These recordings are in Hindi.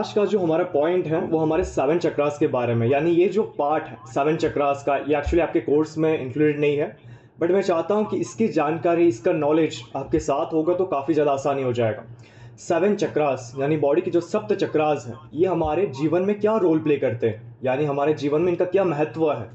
आज का जो हमारा पॉइंट है वो हमारे 7 चक्रास के बारे में, यानी ये जो पार्ट है 7 चक्रास का, ये एक्चुअली आपके कोर्स में इंक्लूडेड नहीं है, बट मैं चाहता हूँ कि इसकी जानकारी, इसका नॉलेज आपके साथ होगा तो काफ़ी ज़्यादा आसानी हो जाएगा। 7 चक्रास यानी बॉडी के जो सप्त चक्रास हैं, ये हमारे जीवन में क्या रोल प्ले करते हैं, यानी हमारे जीवन में इनका क्या महत्व है।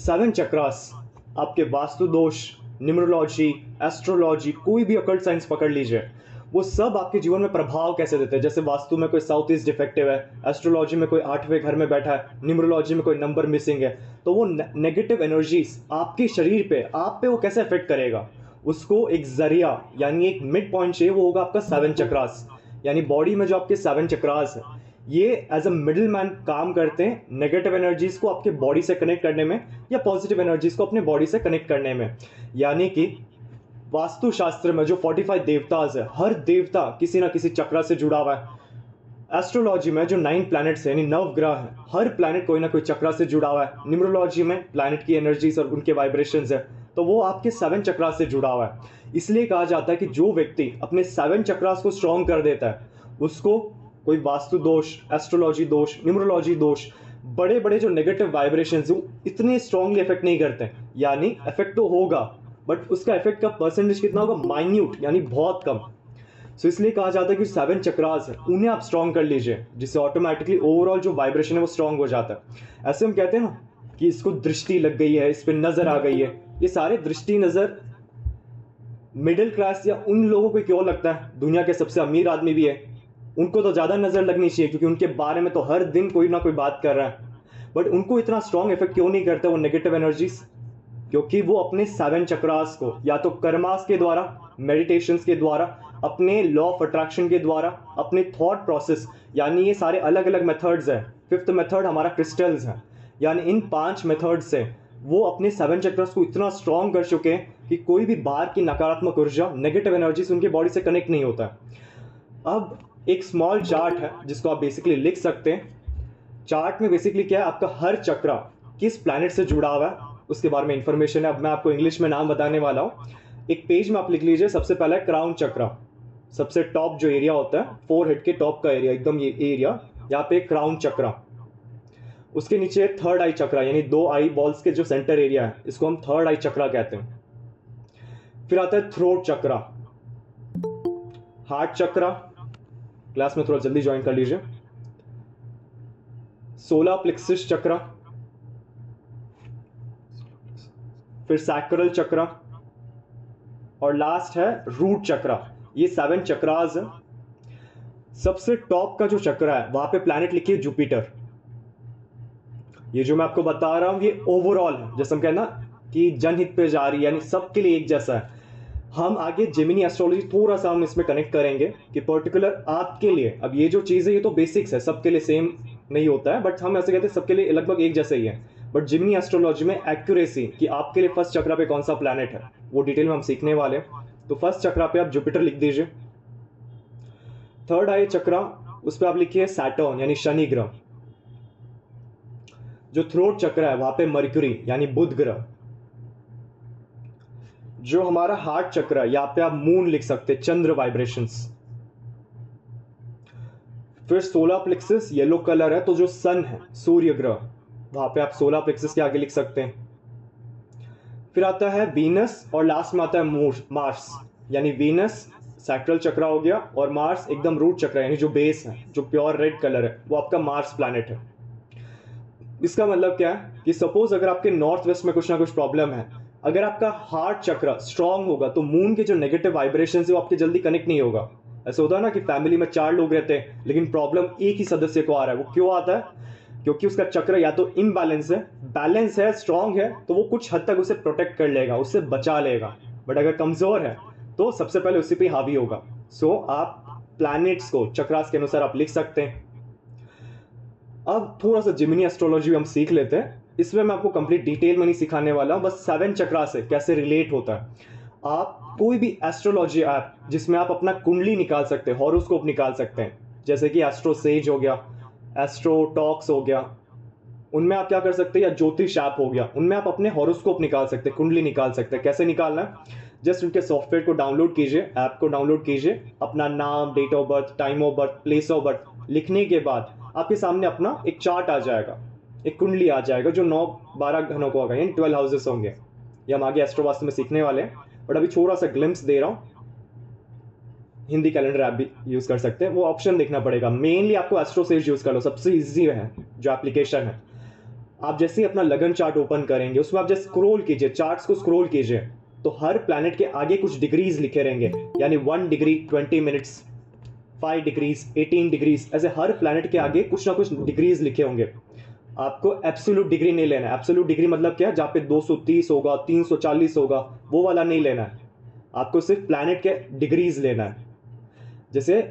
7 चक्रास आपके वास्तु दोष, न्यूमरोलॉजी, एस्ट्रोलॉजी, कोई भी ऑकल्ट साइंस पकड़ लीजिए, वो सब आपके जीवन में प्रभाव कैसे देते हैं। जैसे वास्तु में कोई साउथ ईस्ट डिफेक्टिव है, एस्ट्रोलॉजी में कोई 8वें घर में बैठा है, न्यूमरोलॉजी में कोई नंबर मिसिंग है, तो वो नेगेटिव एनर्जीज आपके शरीर पे, आप पे वो कैसे अफेक्ट करेगा, उसको एक जरिया यानी एक मिड पॉइंट चाहिए, वो होगा आपका 7 चक्रास। यानी बॉडी में जो आपके 7 चक्रास है, ये एज अ मिडिल मैन काम करते हैं नेगेटिव एनर्जीज को आपके बॉडी से कनेक्ट करने में या पॉजिटिव एनर्जीज को अपने बॉडी से कनेक्ट करने में। यानी कि वास्तु शास्त्र में जो 45 देवताज है, हर देवता किसी ना किसी चक्र से जुड़ा हुआ है। एस्ट्रोलॉजी में जो 9 प्लैनेट्स है यानी 9 ग्रह है, हर प्लैनेट कोई ना कोई चक्र से जुड़ा हुआ है। न्यूमरोलॉजी में प्लैनेट की एनर्जीज और उनके वाइब्रेशंस है, तो वो आपके 7 चक्र से जुड़ा हुआ है। इसलिए कहा जाता है कि जो व्यक्ति अपने 7 चक्रास को स्ट्रॉन्ग कर देता है, उसको कोई वास्तु दोष, एस्ट्रोलॉजी दोष, न्यूमरोलॉजी दोष, बड़े बड़े जो नेगेटिव वाइब्रेशंस इतने स्ट्रांगली इफेक्ट नहीं करते। यानी इफेक्ट तो होगा, बट उसका इफेक्ट का परसेंटेज कितना होगा, माइन्यूट, यानी बहुत कम। सो इसलिए कहा जाता है कि 7 चक्रास है, उन्हें आप स्ट्रॉन्ग कर लीजिए, जिससे ऑटोमेटिकली ओवरऑल जो वाइब्रेशन है वो स्ट्रॉन्ग हो जाता है। ऐसे हम कहते हैं ना कि इसको दृष्टि लग गई है, इस पर नजर आ गई है। ये सारे दृष्टि नजर मिडिल क्लास या उन लोगों को क्यों लगता है, दुनिया के सबसे अमीर आदमी भी है, उनको तो ज़्यादा नज़र लगनी चाहिए, क्योंकि उनके बारे में तो हर दिन कोई ना कोई बात कर रहा है। बट उनको इतना स्ट्रॉन्ग इफेक्ट क्यों नहीं करता वो नेगेटिव एनर्जीज, क्योंकि वो अपने 7 चक्रास को या तो कर्मास के द्वारा, मेडिटेशंस के द्वारा, अपने लॉ ऑफ अट्रैक्शन के द्वारा, अपने थॉट प्रोसेस, यानी ये सारे अलग अलग मेथड्स हैं। 5th मेथड हमारा क्रिस्टल्स है, यानी इन 5 मेथड से वो अपने 7 चक्रास को इतना स्ट्रॉन्ग कर चुके हैं कि कोई भी बाहर की नकारात्मक ऊर्जा, नेगेटिव एनर्जीज उनके बॉडी से कनेक्ट नहीं होता है। अब एक स्मॉल चार्ट है जिसको आप बेसिकली लिख सकते हैं। चार्ट में बेसिकली क्या है, आपका हर चक्रा किस प्लैनेट से जुड़ा हुआ है उसके बारे में इंफॉर्मेशन है। अब मैं आपको इंग्लिश में नाम बताने वाला हूँ। एक पेज में आप लिख लीजिए, सबसे पहला है क्राउन चक्रा, सबसे टॉप जो एरिया होता है, 4 हेड के टॉप का एरिया, एकदम ये एरिया, यहाँ पे क्राउन चक्रा। उसके नीचे 3rd आई चक्रा, यानी 2 आई बॉल्स के जो सेंटर एरिया है, इसको हम 3rd आई चक्रा कहते हैं। फिर आता है थ्रोट चक्रा, हार्ट चक्रा, क्लास में थोड़ा जल्दी ज्वाइन कर लीजिए, सोलर प्लेक्सस चक्रा, फिर सैक्रल चक्रा, और लास्ट है रूट चक्रा। ये 7 चक्रास है। सबसे टॉप का जो चक्रा है वहां पे प्लैनेट लिखिए जुपिटर। ये जो मैं आपको बता रहा हूं ये ओवरऑल है, जैसे हम कहते ना कि जनहित पे जा रही है, यानी सबके लिए एक जैसा है। हम आगे जेमिनी एस्ट्रोलॉजी थोड़ा सा हम इसमें कनेक्ट करेंगे कि पर्टिकुलर आपके लिए, अब ये जो चीज़ है ये तो बेसिक्स है, सबके लिए सेम नहीं होता है, बट हम ऐसे कहते हैं सबके लिए लगभग एक जैसा ही है। बट जेमिनी एस्ट्रोलॉजी में एक्यूरेसी कि आपके लिए फर्स्ट चक्रा पे कौन सा प्लैनेट है वो डिटेल में हम सीखने वाले हैं। तो फर्स्ट चक्रा पे आप जुपिटर लिख दीजिए। 3rd आई चक्रा, उस पर आप लिखिए सैटर्न यानी शनि ग्रह। जो थ्रोट चक्रा है वहां पे मर्क्यूरी यानी बुध ग्रह। जो हमारा हार्ट चक्र है यहाँ पे आप मून लिख सकते हैं, चंद्र वाइब्रेशंस। फिर सोलर प्लेक्सस येलो कलर है, तो जो सन है, सूर्य ग्रह, वहां पे आप सोलर प्लेक्सस के आगे लिख सकते हैं। फिर आता है वीनस, और लास्ट में आता है मार्स, यानी वीनस सैक्रल चक्रा हो गया, और मार्स एकदम रूट चक्रा यानी जो बेस है, जो प्योर रेड कलर है, वो आपका मार्स प्लैनेट है। इसका मतलब क्या है कि सपोज अगर आपके नॉर्थ वेस्ट में कुछ ना कुछ प्रॉब्लम है, अगर आपका हार्ट चक्र स्ट्रांग होगा तो मून के जो नेगेटिव वाइब्रेशन है वो आपके जल्दी कनेक्ट नहीं होगा। ऐसा होता है ना कि फैमिली में 4 लोग रहते हैं लेकिन प्रॉब्लम एक ही सदस्य को आ रहा है, वो क्यों आता है, क्योंकि उसका चक्र या तो इम्बैलेंस है, बैलेंस है, स्ट्रांग है, तो वो कुछ हद तक उसे प्रोटेक्ट कर लेगा, उससे बचा लेगा। बट अगर कमजोर है तो सबसे पहले उसी पे हावी होगा। सो आप प्लैनेट्स को चक्रास के अनुसार आप लिख सकते हैं। अब थोड़ा सा जेमिनी एस्ट्रोलॉजी हम सीख लेते हैं। इसमें मैं आपको कंप्लीट डिटेल में नहीं सिखाने वाला हूं, बस 7 चक्रा से कैसे रिलेट होता है। आप कोई भी एस्ट्रोलॉजी ऐप जिसमें आप अपना कुंडली निकाल सकते हैं, हॉरोस्कोप निकाल सकते हैं, जैसे कि एस्ट्रो सेज हो गया, एस्ट्रो टॉक्स हो गया, उनमें आप क्या कर सकते हैं, या ज्योतिष ऐप हो गया, उनमें आप अपने हॉरोस्कोप निकाल सकते हैं, कुंडली निकाल सकते हैं। कैसे निकालना है, जस्ट उनके सॉफ्टवेयर को डाउनलोड कीजिए, ऐप को डाउनलोड कीजिए, अपना नाम, date of birth, time of birth, place of birth लिखने के बाद आपके सामने अपना एक चार्ट आ जाएगा, एक कुंडली आ जाएगा जो 9-12 घनों को होगा, यानी 12 हाउसेस होंगे। ये हम आगे एस्ट्रोवास्तु में सीखने वाले हैं, बट अभी छोटा सा ग्लिम्स दे रहा हूँ। हिंदी कैलेंडर ऐप भी यूज़ कर सकते हैं, वो ऑप्शन देखना पड़ेगा। मेनली आपको एस्ट्रोसेज यूज़ कर लो, सबसे ईजी है जो एप्लीकेशन है। आप जैसे ही अपना लगन चार्ट ओपन करेंगे, उसमें आप जैसे स्क्रॉल कीजिए, चार्ट्स को स्क्रॉल कीजिए, तो हर प्लैनेट के आगे कुछ डिग्रीज लिखे रहेंगे, यानी 1 डिग्री 20 मिनट्स, 5 डिग्रीज 18 डिग्रीज, ऐसे हर प्लैनेट के आगे कुछ ना कुछ डिग्रीज लिखे होंगे। आपको एब्सोल्यूट डिग्री नहीं लेना है। एब्सोल्यूट डिग्री मतलब क्या है, जहाँ पे 230 होगा, 340 होगा, वो वाला नहीं लेना है। आपको सिर्फ प्लैनेट के डिग्रीज लेना है। जैसे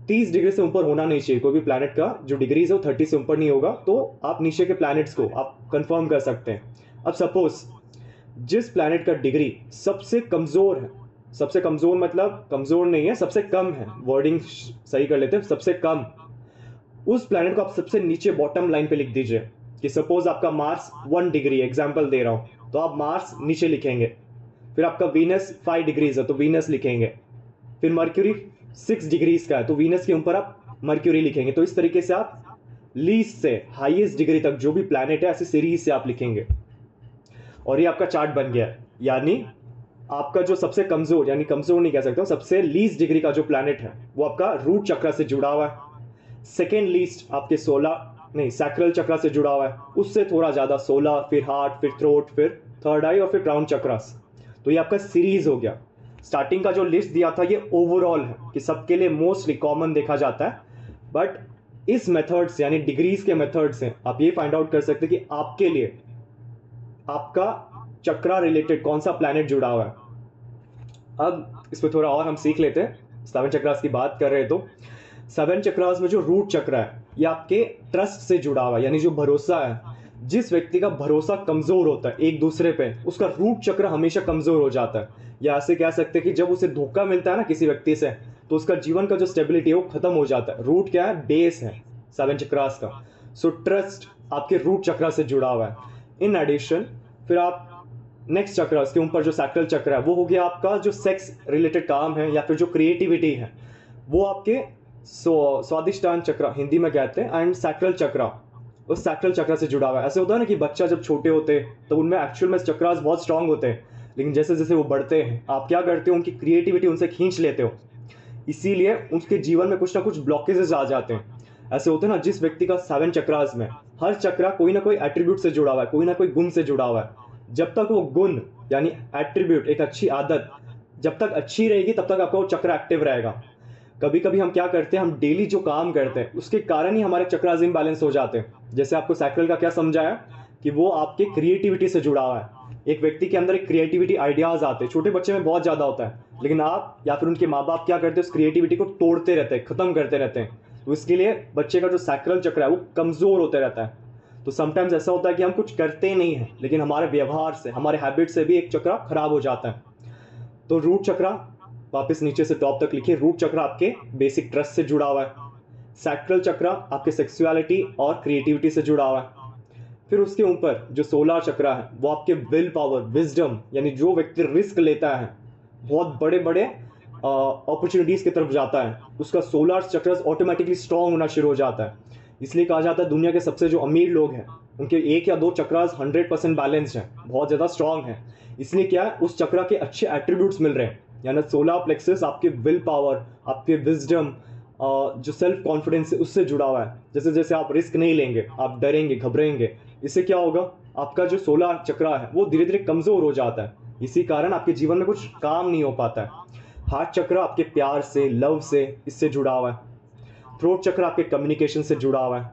30 डिग्री से ऊपर होना नहीं चाहिए, कोई भी प्लैनेट का जो डिग्रीज है वो 30 से ऊपर नहीं होगा, तो आप नीचे के प्लैनेट्स को आप कंफर्म कर सकते हैं। अब सपोज जिस प्लैनेट का डिग्री सबसे कमजोर है, सबसे कमजोर मतलब कमजोर नहीं है, सबसे कम है, वर्डिंग सही कर लेते हैं, सबसे कम, उस प्लैनेट को आप सबसे नीचे बॉटम लाइन पे लिख दीजिए कि सपोज आपका मार्स 1 डिग्री, एग्जांपल दे रहा हूं, तो आप मार्स नीचे लिखेंगे। फिर आपका वीनस 5 डिग्रीज है तो वीनस लिखेंगे। फिर मर्क्यूरी 6 डिग्रीज का है तो वीनस के ऊपर आप मर्क्यूरी लिखेंगे। तो इस तरीके से आप लीस्ट से हाईएस्ट डिग्री तक जो भी प्लैनेट है ऐसे सीरीज से आप लिखेंगे, और ये आपका चार्ट बन गया है। यानी आपका जो सबसे कमजोर, यानी कमजोर नहीं कह सकता, सबसे लीस्ट डिग्री का जो प्लैनेट है वो आपका रूट चक्र से जुड़ा हुआ है। सेकेंड लीस्ट आपके 16 नहीं सैक्रल चक्र से जुड़ा हुआ है, उससे थोड़ा ज्यादा 16, फिर हार्ट, फिर थ्रोट, फिर थर्ड आई और फिर क्राउन चक्रस। तो ये आपका सीरीज हो गया। स्टार्टिंग का जो लिस्ट दिया था ये ओवरऑल है कि सबके लिए मोस्टली कॉमन देखा जाता है, बट इस मेथड से यानी डिग्रीज के मेथड से आप ये फाइंड आउट कर सकते हैं कि आपके लिए आपका चक्रा रिलेटेड कौन सा प्लैनेट जुड़ा हुआ है। अब इस पर थोड़ा और हम सीख लेते हैं। 7 चक्रास की बात कर रहे हैं तो 7 चक्रास में जो रूट चक्र है ये आपके ट्रस्ट से जुड़ा हुआ है, यानी जो भरोसा है। जिस व्यक्ति का भरोसा कमजोर होता है एक दूसरे पे, उसका रूट चक्र हमेशा कमजोर हो जाता है। या ऐसे कह सकते हैं कि जब उसे धोखा मिलता है ना किसी व्यक्ति से, तो उसका जीवन का जो स्टेबिलिटी है वो खत्म हो जाता है। रूट क्या है, बेस है 7 चक्रास का। सो ट्रस्ट आपके रूट चक्र से जुड़ा हुआ है। इन एडिशन फिर आप नेक्स्ट चक्र, उसके ऊपर जो सैक्रल चक्र है वो हो गया आपका जो सेक्स रिलेटेड काम है या फिर जो क्रिएटिविटी है, वो आपके स्वादिष्टान चक्र हिंदी में कहते हैं, एंड सैक्रल चक्र उस सैक्रल चक्र से जुड़ा हुआ है। ऐसे होता है ना कि बच्चा जब छोटे होते हैं तो उनमें एक्चुअल में चक्रास बहुत स्ट्रांग होते हैं, लेकिन जैसे जैसे वो बढ़ते हैं आप क्या करते हो, उनकी क्रिएटिविटी उनसे खींच लेते हो, इसीलिए उनके जीवन में कुछ ना कुछ ब्लॉकेजेस आ जाते हैं। ऐसे होते हैं ना, जिस व्यक्ति का 7 चक्रास में हर चक्रा कोई ना कोई एट्रीब्यूट से जुड़ा हुआ है, कोई ना कोई गुण से जुड़ा हुआ है। जब तक वो गुण यानी एट्रीब्यूट, एक अच्छी आदत जब तक अच्छी रहेगी तब तक आपका वो चक्र एक्टिव रहेगा। कभी कभी हम क्या करते हैं, हम डेली जो काम करते हैं उसके कारण ही हमारे चक्रास इम्बैलेंस हो जाते हैं। जैसे आपको सैक्रल का क्या समझाया कि वो आपके क्रिएटिविटी से जुड़ा हुआ है। एक व्यक्ति के अंदर एक क्रिएटिविटी आइडियाज आते हैं, छोटे बच्चे में बहुत ज्यादा होता है, लेकिन आप या फिर उनके माँ बाप क्या करते हैं, उस क्रिएटिविटी को तोड़ते रहते हैं, खत्म करते रहते हैं। तो इसके लिए बच्चे का जो सैक्रल चक्र है वो कमजोर होते रहता है। तो समटाइम्स ऐसा होता है कि हम कुछ करते नहीं हैं, लेकिन हमारे व्यवहार से, हमारे हैबिट से भी एक चक्र खराब हो जाता है। तो रूट चक्र वापस नीचे से टॉप तक लिखिए। रूट चक्र आपके बेसिक ट्रस्ट से जुड़ा हुआ है। सैक्रल चक्र आपके सेक्सुअलिटी और क्रिएटिविटी से जुड़ा हुआ है। फिर उसके ऊपर जो सोलर चक्र है वो आपके विल पावर, विजडम, यानी जो व्यक्ति रिस्क लेता है, बहुत बड़े बड़े अपॉर्चुनिटीज की तरफ जाता है, उसका सोलर चक्र ऑटोमेटिकली स्ट्रांग होना शुरू हो जाता है। इसलिए कहा जाता है दुनिया के सबसे जो अमीर लोग हैं उनके 1 या 2 चक्रास 100% बैलेंस्ड हैं, बहुत ज़्यादा स्ट्रांग है। इसलिए क्या है, उस चक्र के अच्छे एट्रीब्यूट्स मिल रहे हैं, यानी सोलर प्लेक्सस आपके विल पावर, आपके विजडम, जो सेल्फ कॉन्फिडेंस है उससे जुड़ा हुआ है। जैसे जैसे आप रिस्क नहीं लेंगे, आप डरेंगे, घबराएंगे, इससे क्या होगा, आपका जो सोलर चक्र है वो धीरे धीरे कमजोर हो जाता है। इसी कारण आपके जीवन में कुछ काम नहीं हो पाता है। हार्ट चक्र आपके प्यार से, लव से, इससे जुड़ा हुआ है। थ्रोट चक्र आपके कम्युनिकेशन से जुड़ा हुआ है,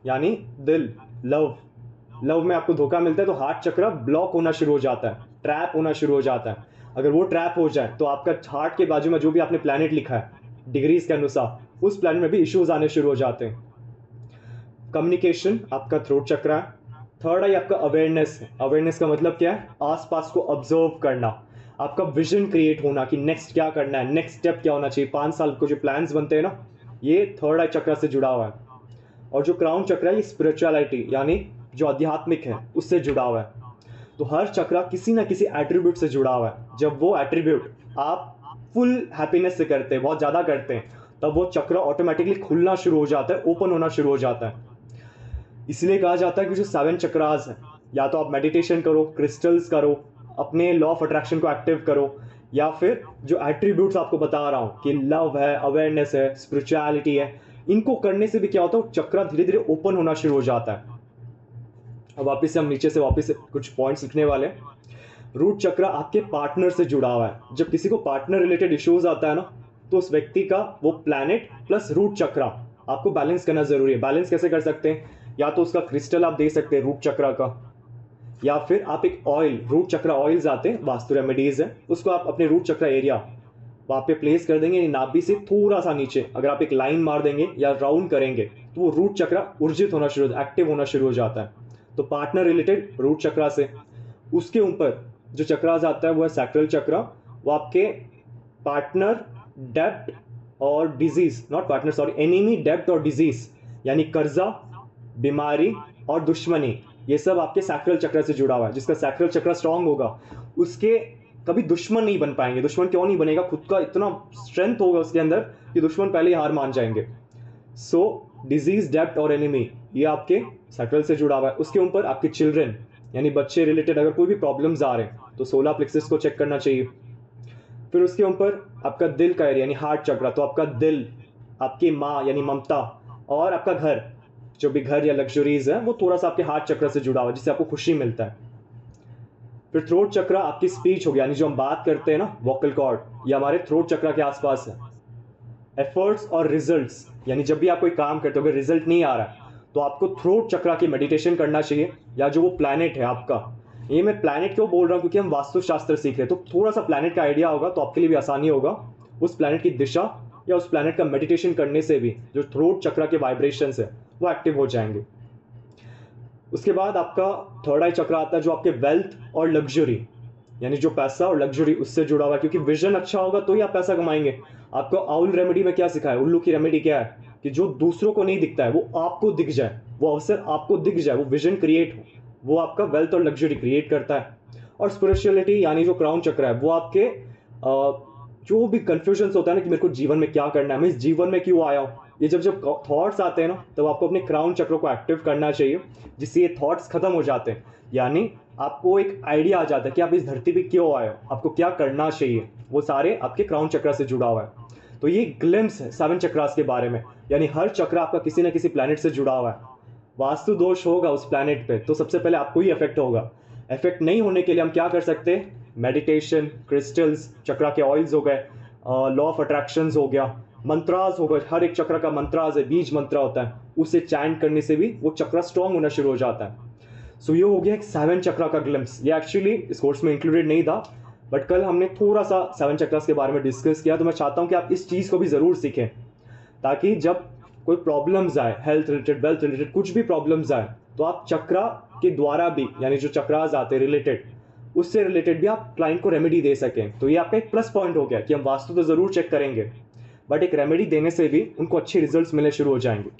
यानी दिल, लव में आपको धोखा मिलता है तो हार्ट चक्र ब्लॉक होना शुरू हो जाता है, ट्रैप होना शुरू हो जाता है। अगर वो ट्रैप हो जाए तो आपका हार्ट के बाजू में जो भी आपने प्लैनेट लिखा है डिग्रीज के अनुसार, उस प्लैनेट में भी इश्यूज आने शुरू हो जाते हैं। कम्युनिकेशन आपका थ्रोट चक्र है। थर्ड आई आपका अवेयरनेस है। अवेयरनेस का मतलब क्या है, आसपास को ऑब्जर्व करना, आपका विजन क्रिएट होना कि नेक्स्ट क्या करना है, नेक्स्ट स्टेप क्या होना चाहिए, 5 साल को जो प्लान्स बनते हैं ना, ये थर्ड आई चक्र से जुड़ा हुआ है। और जो क्राउन चक्र है ये स्पिरिचुअलिटी यानी जो आध्यात्मिक है उससे जुड़ा हुआ है। तो हर चक्र किसी ना किसी एट्रीब्यूट से जुड़ा हुआ है। जब वो एट्रीब्यूट आप फुल हैप्पीनेस से करते हैं, बहुत ज़्यादा करते हैं, तब वो चक्र ऑटोमेटिकली खुलना शुरू हो जाता है, ओपन होना शुरू हो जाता है। इसलिए कहा जाता है कि जो 7 चक्रास हैं, या तो आप मेडिटेशन करो, क्रिस्टल्स करो, अपने लॉ ऑफ अट्रैक्शन को एक्टिव करो, या फिर जो एट्रीब्यूट्स आपको बता रहा हूँ कि लव है, अवेयरनेस है, स्पिरिचुअलिटी है, इनको करने से भी क्या होता है, चक्र धीरे धीरे ओपन होना शुरू हो जाता है। अब वापस से हम नीचे से वापस से कुछ पॉइंट्स लिखने वाले हैं। रूट चक्र आपके पार्टनर से जुड़ा हुआ है। जब किसी को पार्टनर रिलेटेड इश्यूज आता है ना, तो उस व्यक्ति का वो प्लैनेट प्लस रूट चक्र आपको बैलेंस करना जरूरी है। बैलेंस कैसे कर सकते हैं? या तो उसका क्रिस्टल आप दे सकते हैं रूट चक्र का, या फिर आप एक ऑयल, रूट चक्र ऑयल्स आते हैं, वास्तु रेमेडीज है, उसको आप अपने रूट चक्र एरिया वहाँ पे प्लेस कर देंगे, नाभि से थोड़ा सा नीचे अगर आप एक लाइन मार देंगे या राउंड करेंगे तो वो रूट चक्र ऊर्जित होना शुरू, एक्टिव होना शुरू हो जाता है। तो पार्टनर रिलेटेड रूट चक्र से। उसके ऊपर जो चक्रास आता है वो है सैक्रल चक्र। वो आपके पार्टनर, डेब्ट और disease, not partner sorry, enemy, डेब्ट और डिजीज, यानी कर्जा, बीमारी और दुश्मनी, ये सब आपके सैक्रल चक्र से जुड़ा हुआ है। जिसका सैक्रल चक्र स्ट्रांग होगा उसके कभी दुश्मन नहीं बन पाएंगे। दुश्मन क्यों नहीं बनेगा? खुद का इतना स्ट्रेंथ होगा उसके अंदर कि दुश्मन पहले ही हार मान जाएंगे। सो डिजीज, डेब्ट और एनिमी, ये आपके सैक्रल से जुड़ा हुआ है। उसके ऊपर आपके चिल्ड्रन यानी बच्चे रिलेटेड अगर कोई भी प्रॉब्लम्स आ रहे हैं तो सोलर प्लेक्सस को चेक करना चाहिए। फिर उसके ऊपर आपका दिल का एरिया यानी हार्ट चक्र, तो आपका दिल, आपकी माँ यानी ममता, और आपका घर, जो भी घर या लग्जरीज है, वो थोड़ा सा आपके हार्ट चक्र से जुड़ा हुआ है, जिससे आपको खुशी मिलता है। फिर थ्रोट चक्र आपकी स्पीच हो गया, यानी जो हम बात करते हैं ना, वोकल कॉर्ड, ये हमारे थ्रोट चक्र के आसपास है। एफर्ट्स और रिजल्ट्स, यानी जब भी आप कोई काम करते हो अगर रिजल्ट नहीं आ रहा है तो आपको थ्रोट चक्र की मेडिटेशन करना चाहिए, या जो वो प्लैनेट है आपका। ये मैं प्लैनेट क्यों बोल रहा हूँ? क्योंकि हम वास्तुशास्त्र सीख रहे हैं, तो थोड़ा सा प्लैनेट का आइडिया होगा तो आपके लिए भी आसानी होगा। उस प्लैनेट की दिशा या उस प्लैनेट का मेडिटेशन करने से भी जो थ्रोट चक्र के वाइब्रेशंस है वो एक्टिव हो जाएंगे। उसके बाद आपका थर्ड आई चक्र आता है जो आपके वेल्थ और लग्जरी, यानी जो पैसा और लग्जरी उससे जुड़ा हुआ है। क्योंकि विजन अच्छा होगा तो ही आप पैसा कमाएंगे। आपको आउल रेमेडी में क्या सिखाया? उल्लू की रेमेडी क्या है कि जो दूसरों को नहीं दिखता है वो आपको दिख जाए, वो अवसर आपको दिख जाए, वो विजन क्रिएट हो, वो आपका वेल्थ और लग्जरी क्रिएट करता है। और स्पिरिचुअलिटी यानी जो क्राउन चक्र है वो आपके जो भी कंफ्यूजन होता है ना कि मेरे को जीवन में क्या करना है, मैं इस जीवन में क्यों आया हूँ, ये जब जब थॉट्स आते हैं ना तब आपको अपने क्राउन चक्र को एक्टिव करना चाहिए, जिससे ये थॉट्स खत्म हो जाते हैं। यानी आपको एक आइडिया आ जाता है कि आप इस धरती पे क्यों आए हो, आपको क्या करना चाहिए, वो सारे आपके क्राउन चक्र से जुड़ा हुआ है। तो ये ग्लिम्स है 7 चक्रास के बारे में, यानी हर चक्र आपका किसी ना किसी प्लैनेट से जुड़ा हुआ है। वास्तु दोष होगा उस प्लैनेट पे तो सबसे पहले आपको ही इफेक्ट होगा। इफेक्ट नहीं होने के लिए हम क्या कर सकते हैं? मेडिटेशन, क्रिस्टल्स, चक्र के ऑयल्स हो गए, लॉ ऑफ अट्रैक्शंस हो गया, मंत्रास हो गए, हर एक चक्र का मंत्रास है, बीज मंत्र होता है, उसे चैंट करने से भी वो चक्र स्ट्रांग होना शुरू हो जाता है। सो ये हो गया एक 7 चक्र का ग्लिम्स। ये एक्चुअली इस कोर्स में इंक्लूडेड नहीं था, बट कल हमने थोड़ा सा 7 चक्रास के बारे में डिस्कस किया, तो मैं चाहता हूँ कि आप इस चीज़ को भी ज़रूर सीखें, ताकि जब कोई प्रॉब्लम्स आए, हेल्थ रिलेटेड, वेल्थ रिलेटेड, कुछ भी प्रॉब्लम्स आए, तो आप चक्र के द्वारा भी, यानी जो चक्रास आते हैं रिलेटेड, उससे रिलेटेड भी आप क्लाइंट को रेमेडी दे सकें। तो ये आपका एक प्लस पॉइंट हो गया कि हम वास्तु तो ज़रूर चेक करेंगे, बट एक रेमेडी देने से भी उनको अच्छे रिजल्ट्स मिलने शुरू हो जाएंगे।